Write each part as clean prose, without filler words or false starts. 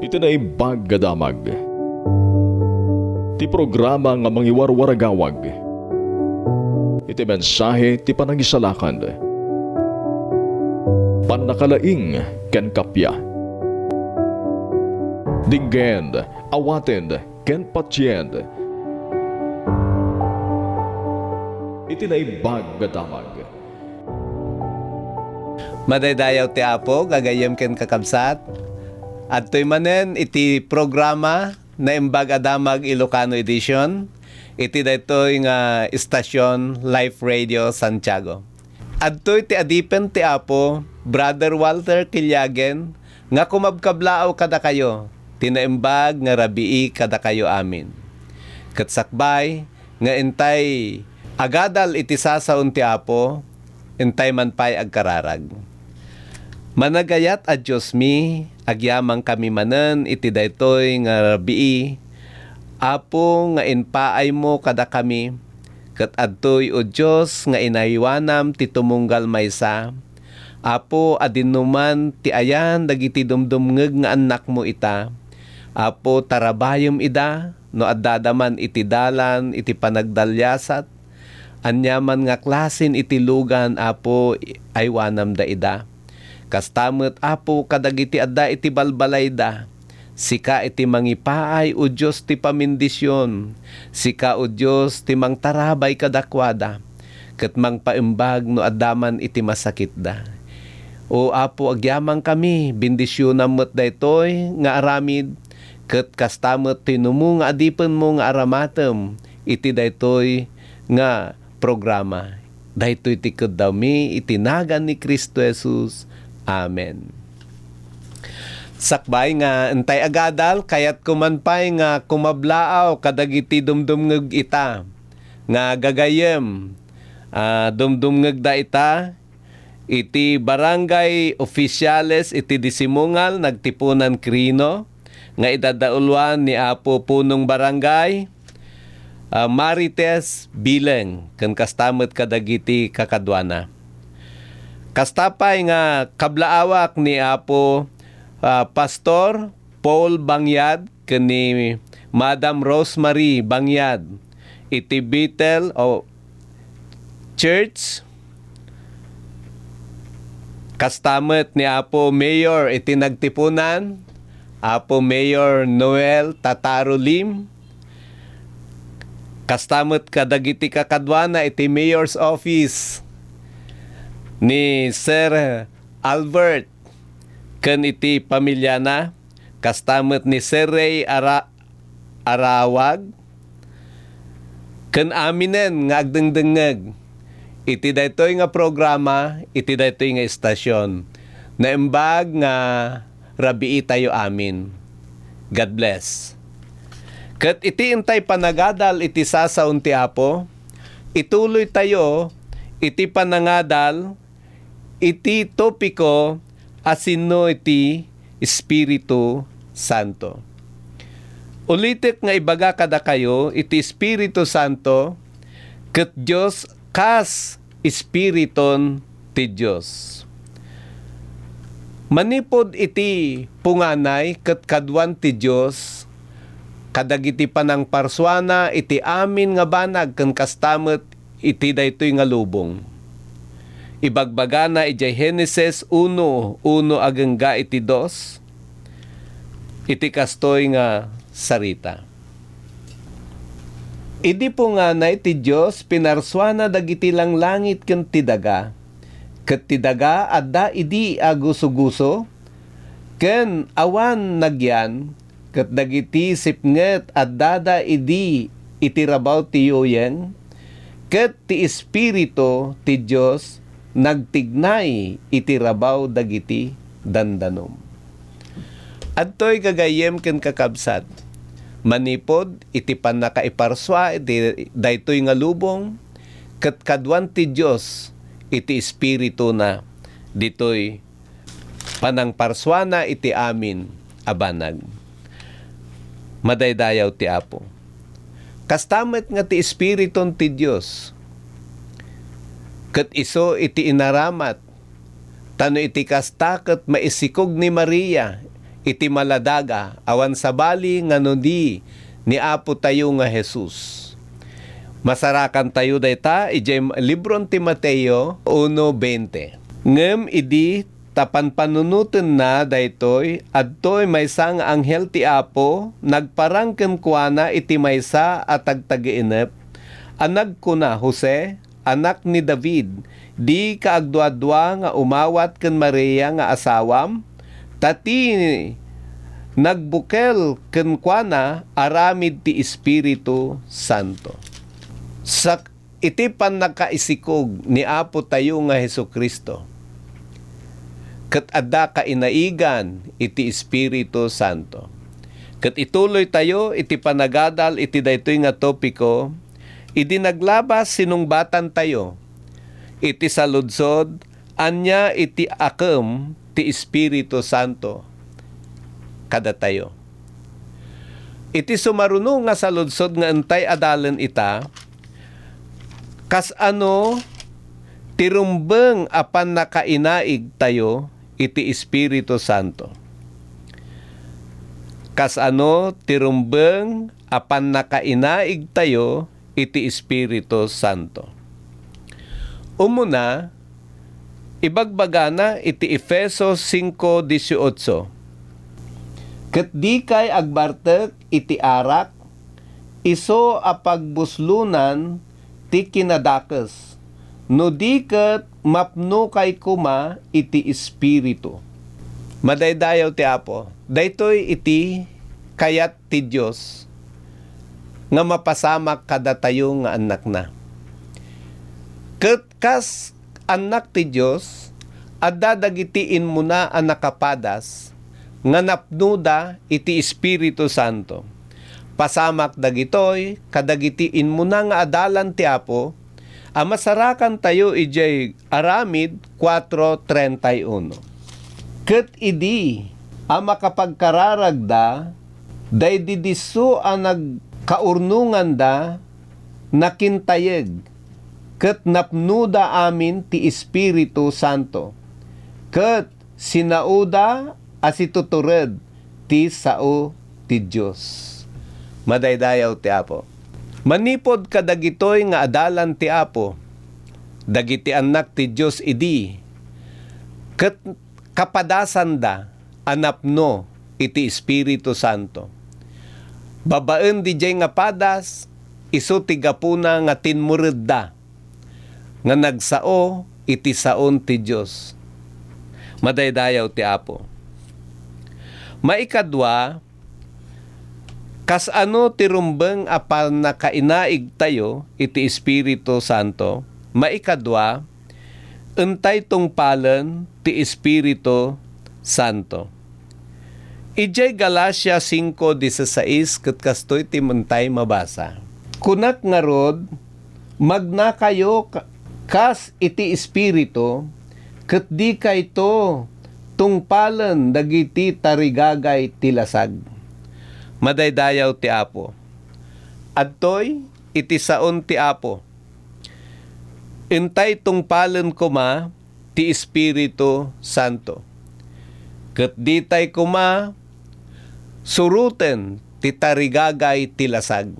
Iti na baggadamag. Ti programa nga mangiwarwaragawag. Iti mensahe ti panangisalakan. Panakalaing ken kapya. Dinggen, awaten, ken patsyen. Iti na baggadamag. Madaydayaw ti Apo, gagayem ken kakabsat. At to'y manen iti programa na Imbag Adamag Ilocano Edition. Iti daytoy nga istasyon Life Radio Santiago. At to'y ti adipen ti Apo, Brother Walter Kilyagen, nga kumabkablaaw kada kayo, tinaimbag nga rabii kada kayo amin. Katsakbay, nga intay agadal iti sasaon ti Apo, intay man pay agkararag. Managayat a Diyos mi, agyamang kami manen iti daytoy nga rabii, Apo nga inpaay mo kada kami, ket adtoy o Diyos nga inaywanam ti tumunggal maysa, Apo adinuman ti ayan dagiti dumdumngeg nga anak mo ita, Apo tarabayom ida, no addadaman iti dalan iti panagdalyasat, anyaman nga klasin iti lugan Apo aywanam da ida. Kastamot Apo kadagiti adda iti balbalay da. Sika iti mangipaay o Diyos ti pamindisyon. Sika o Diyos ti mangtarabay kadakwada. Ket mangpaimbag no addaman iti masakit da. O Apo agyamang kami, bindisyonan mo't daytoy nga aramid. Ket kastamot tinumo nga adipen mo nga aramatem. Iti daytoy nga programa. Daytoy ti keddami itinagan ni Kristo Jesus. Amen. Sakbay nga entay agadal kayat kumanpay nga kumablaaw kadagiti dumdumngeg ita nga gagayem dumdumngeg da ita iti barangay oficiales iti disimungal nagtipunan krino nga idadaulwan ni Apo punong barangay Marites Bileng ken kastamot kadagiti kakadwana. Kastapay nga kablaawak ni Apo Pastor Paul Bangyad ken ni Madam Rosemary Bangyad iti Bethel o Church. Kastamot ni Apo Mayor iti nagtipunan Apo Mayor Noel Tataro Lim. Kastamot kadagiti kakadwana iti Mayor's Office ni Sir Albert ken iti pamilya na. Kastamot ni Sir Ray Arawag ken aminen nga agdengdengeg iti daytoy nga programa, iti daytoy nga istasyon na imbag nga rabii tayo amin. God bless. Ket iti intay panagadal iti sasaon ti Apo, ituloy tayo iti panangadal iti topiko asino iti Espiritu Santo. Ulitek nga ibaga kada kayo iti Espiritu Santo ket Dios kas Espiriton ti Dios. Manipod iti punganay ket kadwan ti Dios kadagiti panang parswana iti amin nga banag ken kastamot iti daytoy nga lubong. Ibagbaga na iti Genesis 1:1 agengga iti 2 iti kastoy nga sarita. Idi po nga na iti Diyos pinarswana dagiti lang langit ken ti daga. Ket ti daga adda idi aguso-guso ken awan nagyan ket dagiti sipnget addada idi itirabaw ti yuyeng ket ti Espiritu ti Diyos nagtignay itirabaw dagiti dandanom. Adtoy gagayem ken kakabsat. Manipod iti panakaiparswa iti daytoy nga lubong ket kadwan ti Dios iti Espiritu na ditoy panang parswana iti amin abanag. Madaydayaw ti Apo. Kastamit nga ti Espiriton ti Dios ket iso iti inaramat tano iti kasta ket maisikog ni Maria iti maladaga awan sabali nga no di ni Apo tayo nga Jesus. Masarakan tayo dayta ijay libron ti Mateo 1:20. Ngem idi tapan panunuten na daytoy adtoy maysa nga anghel ti Apo nagparang ken kuana iti maysa at tagtagiinep anag kuna Jose anak ni David di kaagduadwa nga umawat ken Maria nga asawam tati nagbukel ken kuana aramid ti Espiritu Santo. Sa iti panakaisikog ni Apo tayo nga Hesukristo ket adda kainaigan iti Espiritu Santo. Ket ituloy tayo iti panagadal iti daytoy nga topiko idi naglabas sinungbatan tayo iti saludsod anya iti akem ti Espiritu Santo kada tayo. Iti sumaruno nga saludsod nga entay adalan ita kas ano tirumbeng apan nakainaig tayo iti Espiritu Santo. Kas ano tirumbeng apan nakainaig tayo iti Espiritu Santo. Umuna, ibagbagana iti Efesos 5:18. Ket di kay agbartek iti arak, iso apagbuslunan ti kinadakes, no di ket mapno kay kuma iti Espiritu. Madaydayaw ti Apo, daytoy iti kayat ti Dios nga mapasamak kada tayo nga anak na. Ket kas anak ti Dios, adda dagitiin mo na ang nakapadas nga napnuda iti Espiritu Santo. Pasamak dagitoy kadagitiin mo na nga adalan ti Apo, masarakan tayo ijay Aramid 4:31. Ket idi makapagkararagda daydi diso ang nagkaurnungan da nakintayeg ket napnuda amin ti Espiritu Santo ket sinauda asitutured ti sao ti Dios. Madaydayaw ti Apo. Manipod kadagitoy nga adalan ti Apo, dagiti anak ti Dios idi, ket kapadasan da anapno iti Espiritu Santo. Babaen di jay nga padas, isu ti gapuna nga tinmured da, nga nagsao iti saon ti Dios. Madaydayaw ti Apo. Maikadwa, kas ano tirumbeng apan nakainaig tayo iti Espiritu Santo, maikadwa, entay tungpalen ti Espiritu Santo. Ijay Galacia 5:16 ket kastoy ti mentay mabasa. Kunak ngarod, magna kayo kas iti Espiritu, ket di kayto tungpalen dagiti tarigagay ti lasag. Madaydayaw ti Apo. Adtoy iti saon ti Apo. Intay tungpalen kuma ti Espiritu Santo. Ket ditay kuma suruten ti tarigagay ti lasag.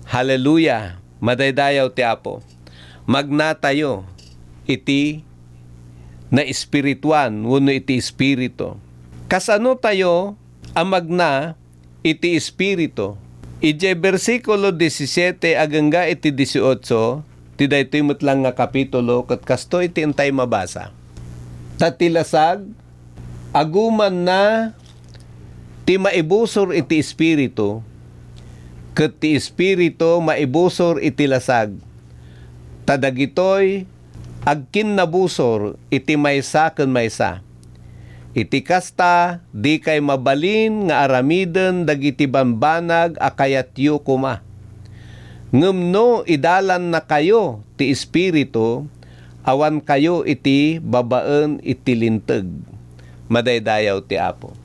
Hallelujah. Madaydayaw ti Apo. Magna tayo iti na espirituan wenno iti espiritu. Kasano tayo amagna iti espiritu. Ije bersikulo 17 agangga iti 18 ti daytoy metlang nga kapitulo ket kasto iti entay mabasa. Tatilasag aguman na ti maibusor iti espiritu ket ti espiritu maibusor iti lasag. Tadagitoy agkin nabusor iti maysa ken maysa. Iti kasta, di kay mabalin nga aramiden dagiti bambanag akayatyo kuma. Ngumno idalan na kayo ti Espiritu, awan kayo iti babaen iti linteg. Madaydayaw ti Apo.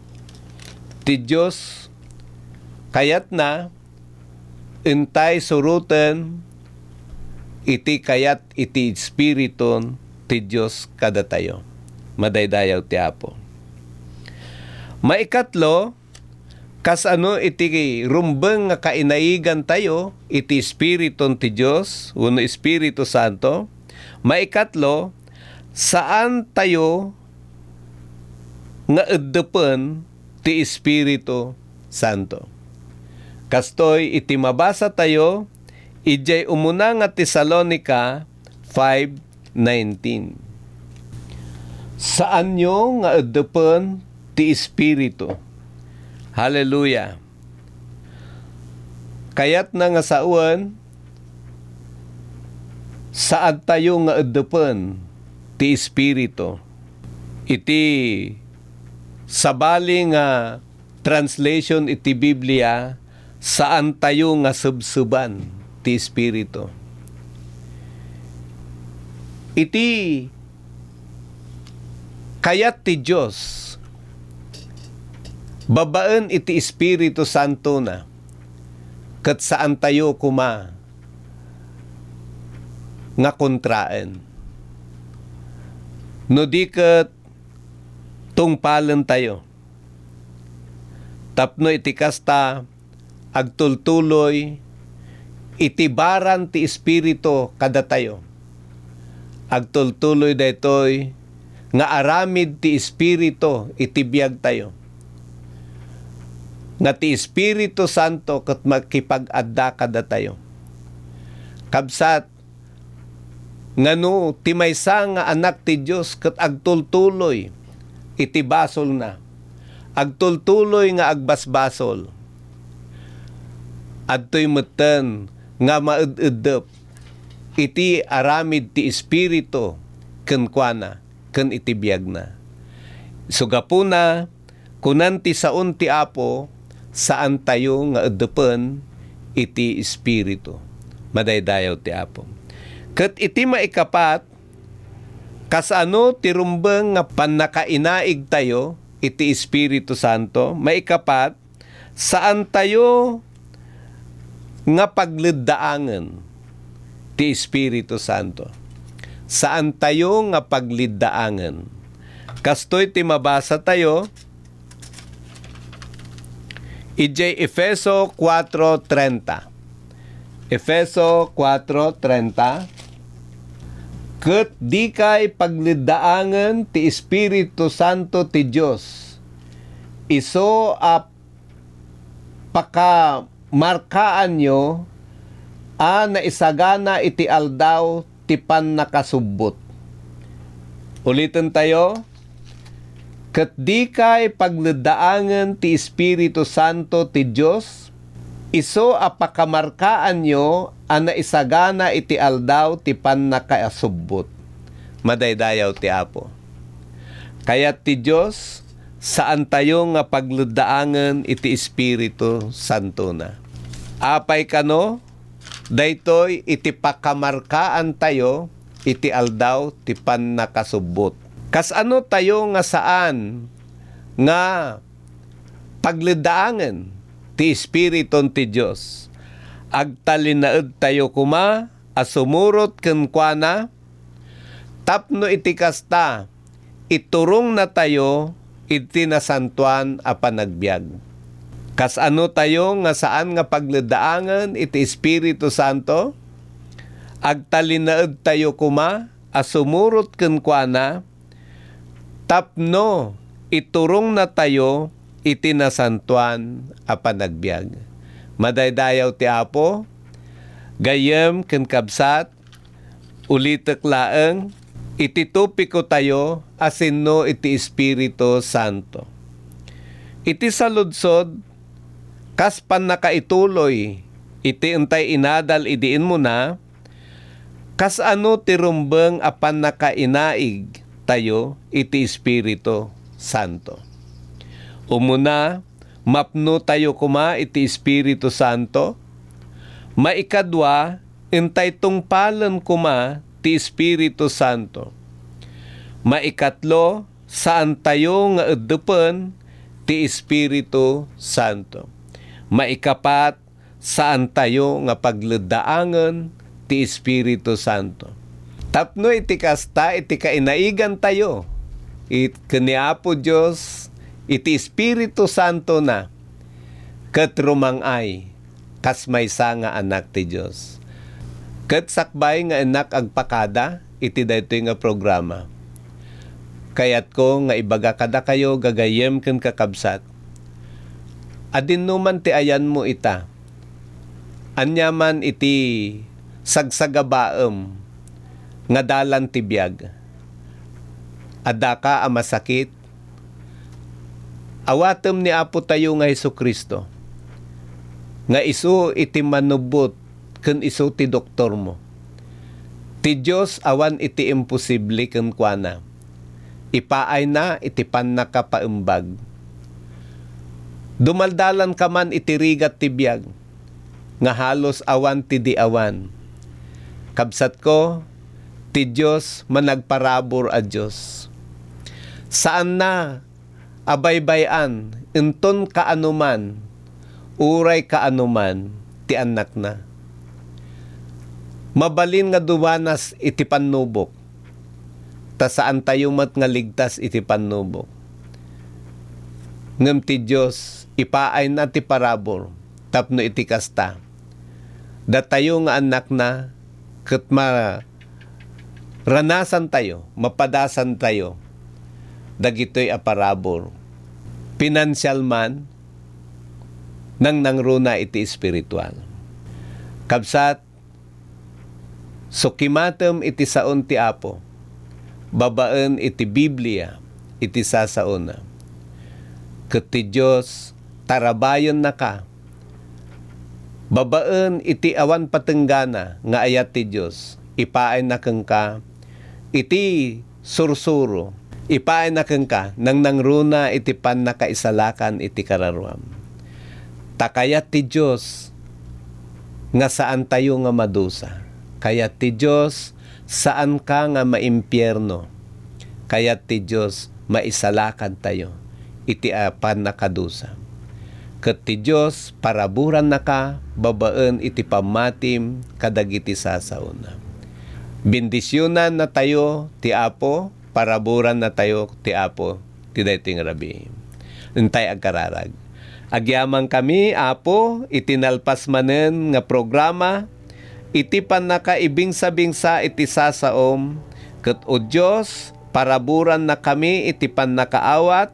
Ti Diyos, kayat na, intay suruten, iti kayat iti Espiritu ti Diyos kada tayo. Madaydayaw ti Apo. Maikatlo, kasano iti rumbeng nga kainaigan tayo, iti Espiriton ti Diyos, uno Espiritu Santo. Maikatlo, saan tayo nga eddepen ti Espiritu Santo. Kastoy iti mabasa tayo, ijay umuna nga Tesalonica 5:19. Saan nyo nga eddepen ti Espiritu? Hallelujah. Kayat na nga sauan, saan tayo nga eddepen ti Espiritu? Iti sabali nga translation iti Biblia, saan tayo nga subsuban ti Espiritu? Iti kayat ti Diyos, babaan iti Espiritu Santo na, kat saan tayo kuma nga kontraan. No di kat tungpalan tayo. Tapno iti kasta agtultuloy itibaran ti Espiritu kada tayo. Agtultuloy daytoy nga aramid ti Espiritu iti biag tayo. Nga ti Espiritu Santo ket makipag-adda kada tayo. Kabsat ngano ti maysa nga anak ti Dios ket agtultuloy iti basol na. Agtultuloy nga agbasbasol. Adtoy metten nga maed-edep iti aramid ti Espiritu ken kuana ken iti biag na. Sugapuna kunan ti saon ti Apo, saan tayo nga eddepen iti Espiritu. Madaydayaw ti Apo. Ket iti maikapat, kasano ti rumbeng nga pannakainaig tayo iti Espiritu Santo. Maikapat, saan tayo nga pagliddaangen ti Espiritu Santo. Saan tayo nga pagliddaangen. Kastoy ti mabasa tayo, ijay Efeso 4:30. Efeso 4:30. Ket di kay pagliddaangen ti Espiritu Santo ti Dios. Iso a pakamarkaan nyo a naisagana iti aldaw ti pannakasubbot. Ulitin tayo. Ket di kay pagliddaangen ti Espiritu Santo ti Dios. Iso a pakamarkaan nyo a naisagana iti aldaw ti pannakasubbot. Madaydayaw ti Apo. Kaya't ti Dios, saan tayo nga pagliddaangen iti Espiritu Santo na. Apay kano, daytoy iti pakamarkaan tayo iti aldaw ti pannakasubbot. Kasano tayo nga saan nga pagliddaangen ti Espiritu ti Dios. Agtalinaed tayo kuma a sumurot ken kuana, tapno iti kasta iturong na tayo iti nasantuan a panagbiag. Kasano tayo nga saan nga pagliddaangen iti Espiritu Santo? Agtalinaed tayo kuma a sumurot ken kuana, tapno iturong na tayo iti nasantuan a panagbiag. Madaydayaw ti Apo, gayem ken kabsat, ulitek laeng, iti tupiko tayo asinno iti Espiritu Santo. Iti saludsod, kas pannakaituloy, iti entay inadal idiin mo na, kas ano ti rumbeng a pannakainaig tayo iti Espiritu Santo. Umuna, mapno tayo kuma iti Espiritu Santo. Maikadwa, intay tungpalan kuma ti Espiritu Santo. Maikatlo, saan tayo nga eddepen ti Espiritu Santo. Maikapat, saan tayo nga pagliddaangen ti Espiritu Santo. Tapno iti kasta iti kainaigan tayo. It kaniapo Dios iti Espiritu Santo na ket rumangay kas maysa nga anak ti Dios. Ket sakbay nga anak agpakada iti daytoy nga programa. Kayat ko nga ibaga kada kayo gagayem ken kakabsat. Adin numan ti ayan mo ita. Anyaman iti sagsagabaem nga dalan ti biag. Adaka a masakit. Awatem ni Apo tayo nga Hesukristo. Nga isu iti manubot ken isu ti doktor mo. Ti Dios awan iti imposible ken kuana. Ipaay na iti pannakapaimbag. Dumaldalan ka man iti rigat ti biag. Nga halos awan ti di awan. Kabsat ko, ti Dios managparabor a Dios. Saan na abaybayan, inton kaanuman, uray kaanuman, ti anak na. Mabalin nga duwanas iti pannubok, ta saan tayo mat nga ligtas iti pannubok. Ngem ti Diyos, ipaay na ti parabor, tapno iti kasta. Datayo nga anak na, ket ranasan tayo, mapadasan tayo, dagitoy a parabor. Pinansyal man, nang nangruna iti espiritual. Kabsat, sukimatem iti saon ti Apo, babaen iti Biblia, iti sasaona. Ket ti Dios, tarabayon na ka, babaen iti awan patenggana, nga ayat ti Dios, ipaay na keng ka, iti sursuro, ipaay na keng ka, nang nangruna iti pan nakaisalakan iti kararuam. Takayat ti Dios, nga saan tayo nga madusa. Kayat ti Dios, saan ka nga maimpyerno. Kayat ti Dios, maisalakan tayo, iti pan nakadusa. Ket ti Dios, paraburan na ka, babaen iti pamatim, kadagiti sasauna. Bendisyonan na tayo, ti Apo, paraburan na tayo, ti Apo, ti daytoy nga rabi. Entay agkararag. Agyaman kami, Apo, itinalpas manen nga programa, iti pannakaibingsa-bingsa iti sasaom, ket o Dios, paraburan na kami iti pannakaawat,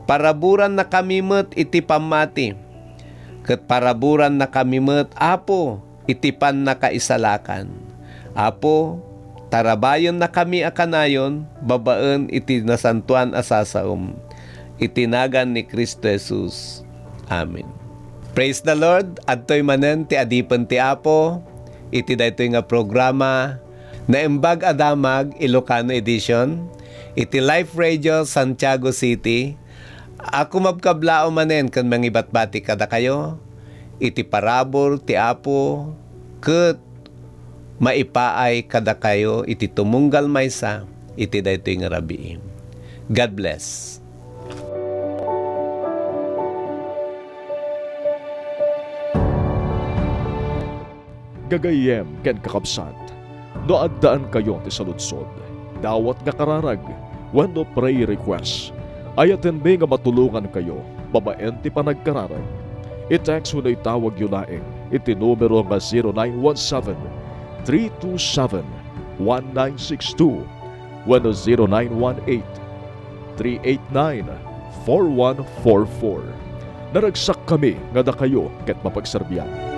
paraburan na kami met iti pamati, ket paraburan na kami met, Apo, iti pannakaisalakan. Apo, tarabayon na kami akanayon, babaen iti nasantuan asasaom, itinagan ni Kristo Jesus. Amen. Praise the Lord. Adtoy manen ti adipen ti Apo, iti daytoy nga programa na Imbag Adamag Ilocano Edition, iti Life Radio Santiago City. Ako mabkablao manen kan mangibatbati kada kayo, iti parabor ti Apo, ket maipaay kada kayo iti tumunggal maysa, iti daytoy nga rabii. God bless. Gagayem ken kakabsat, no addaan kayo ti saludsod, dawat nga kararag, wenno pray request, ayaten may nga matulungan kayo, babaen ti panagkararag. I-text mo na itawag yun laing, iti numero nga 0917-327-1962, wenno 0918-389-4144. Naragsak kami nga da kayo ket mapagserbiyan.